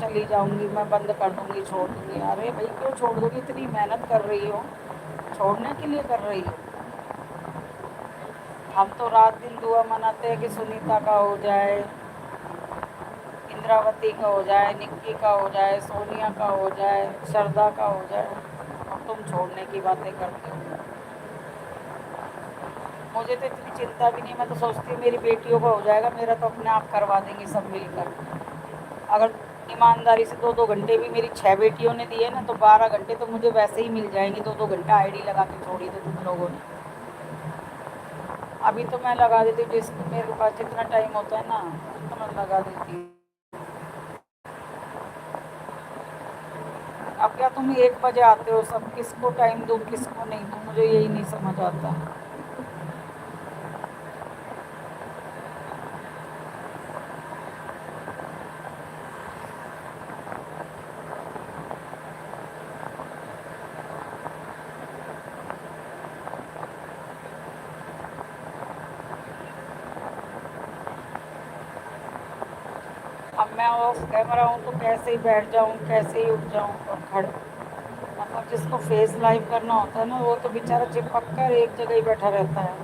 चली जाऊंगी, मैं बंद कर दूंगी, छोड़ दूंगी। अरे भाई क्यों छोड़ दोगी? इतनी मेहनत कर रही हो, छोड़ने के लिए कर रही हो? हम तो रात दिन दुआ मनाते हैं कि सुनीता का हो जाए, इंद्रावती का हो जाए, निक्की का हो जाए, सोनिया का हो जाए, श्रद्धा का हो जाए, और तुम छोड़ने की बातें करते हो। मुझे तो इतनी चिंता भी नहीं, मैं तो सोचती हूँ मेरी बेटियों का हो जाएगा, मेरा तो अपने आप करवा देंगी सब मिलकर। अगर ईमानदारी से 2-2 घंटे भी मेरी 6 बेटियों ने दिए ना, तो 12 घंटे तो मुझे वैसे ही मिल जाएंगे। 2-2 घंटा आईडी लगा के छोड़ी थी तुम लोगों ने। अभी तो मैं लगा देती हूँ, जिसको मेरे पास जितना टाइम होता है ना उतना मैं लगा देती हूँ। अब क्या तुम 1 बजे आते हो, सब किसको टाइम दूँ किसको नहीं दूँ, मुझे यही नहीं समझ आता। अब मैं ऑफ कैमरा हूँ तो कैसे ही बैठ जाऊँ, कैसे ही उठ जाऊँ और खड़े, मतलब जिसको फेस लाइव करना होता है ना, वो तो बेचारा चिपक कर एक जगह ही बैठा रहता है।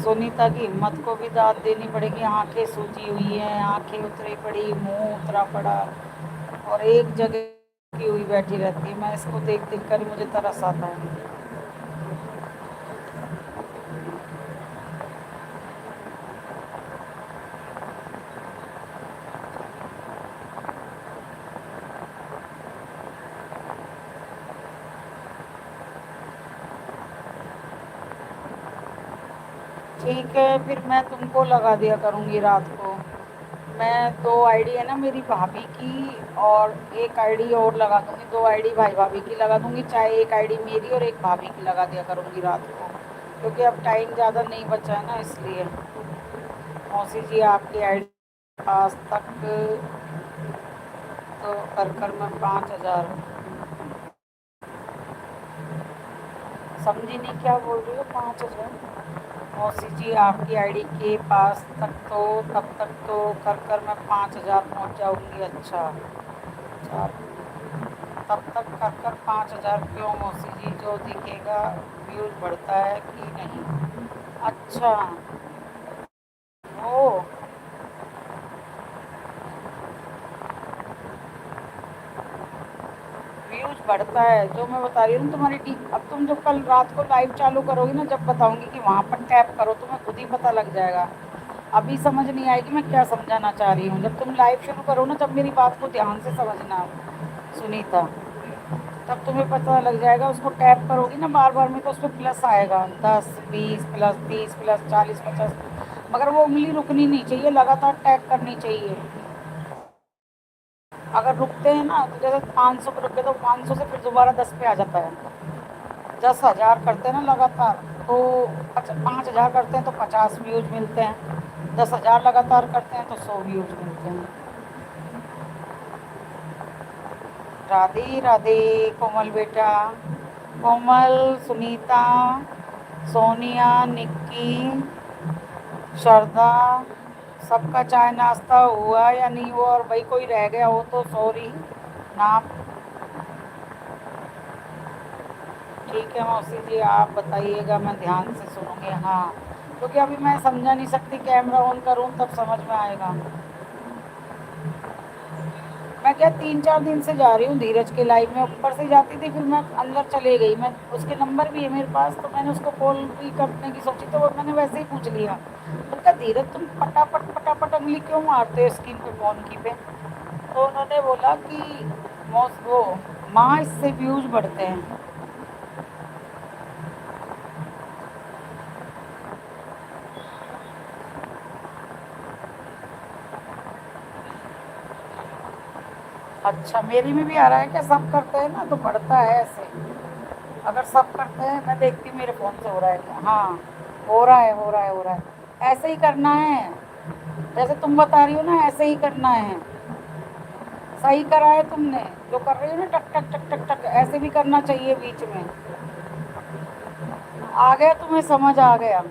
सुनीता की हिम्मत को भी दाद देनी पड़ेगी। आंखें सूजी हुई हैं, आंखें उतरी पड़ी, मुंह उतरा पड़ा, और एक जगह की हुई बैठी रहती है। मैं इसको देख देख कर मुझे तरस आता है। ठीक है, फिर मैं तुमको लगा दिया करूँगी रात को। मैं 2 आईडी है ना मेरी भाभी की, और एक आईडी और लगा दूँगी। 2 आईडी भाई भाभी की लगा दूँगी, चाहे एक आईडी मेरी और एक भाभी की लगा दिया करूँगी रात को, क्योंकि अब टाइम ज़्यादा नहीं बचा है ना, इसलिए। मौसी जी आपकी आईडी आज तक तो कर मैं 5,000। समझी नहीं क्या बोल रही हो? 5,000? मौसी जी आपकी आईडी के पास तक तो, तब तक तो कर मैं 5,000 पहुँच जाऊँगी। अच्छा अच्छा, तब तक कर 5,000 क्यों मौसी जी? जो दिखेगा व्यूज बढ़ता है कि नहीं? अच्छा। ओ, व्यूज बढ़ता है जो मैं बता रही हूँ तुम्हारी टीम। अब तुम जब कल रात को लाइव चालू करोगी ना, जब बताऊंगी कि वहाँ पर टैप करो, तुम्हें खुद ही पता लग जाएगा। अभी समझ नहीं आएगी मैं क्या समझाना चाह रही हूँ। जब तुम लाइव शुरू करो ना, जब मेरी बात को ध्यान से समझना सुनीता, तब तुम्हें पता लग जाएगा। उसको टैप करोगी ना बार बार में, तो उस पर प्लस आएगा, 10, 20, +30, +40, +50। मगर वो उंगली रुकनी नहीं चाहिए, लगातार टैप करनी चाहिए। अगर रुकते हैं ना, तो जैसे 500 पे रुके तो 500 से फिर दोबारा 10 पे आ जाता है। 10,000 करते हैं ना लगातार, तो 5,000 करते हैं तो 50 व्यूज मिलते हैं। 10,000 लगातार करते हैं तो 100 व्यूज मिलते हैं। राधे राधे कोमल बेटा। कोमल, सुनीता, सोनिया, निक्की, श्रद्धा, सबका चाय नाश्ता हुआ या नहीं हुआ? और भाई कोई रह गया हो तो सॉरी। नाम ठीक है मौसी जी, आप बताइएगा, मैं ध्यान से सुनूंगी। हाँ, क्योंकि अभी मैं समझा नहीं सकती, कैमरा ऑन करूँ तब समझ में आएगा। मैं क्या 3-4 दिन से जा रही हूँ धीरज के लाइव में, ऊपर से जाती थी, फिर मैं अंदर चले गई। मैं उसके नंबर भी है मेरे पास, तो मैंने उसको कॉल भी करने की सोची, तो वो मैंने वैसे ही पूछ लिया। उनका धीरज तुम फटाफट फटाफट उंगली क्यों मारते हो स्क्रीन पे, फोन की पे? तो उन्होंने बोला कि वो माँ, इससे व्यूज बढ़ते हैं। अच्छा, मेरी में भी आ रहा है क्या? सब करते हैं ना तो बढ़ता है ऐसे। अगर सब करते हैं, मैं देखती हूँ मेरे फ़ोन से हो रहा है क्या। हाँ, हो रहा है, हो रहा है, हो रहा है। ऐसे ही करना है, जैसे तुम बता रही हो ना, ऐसे ही करना है। सही करा है तुमने, जो कर रही हो ना, टक टक टक टक टक, ऐसे भी करना चाहिए बीच में। आ गया तुम्हें समझ? आ गया।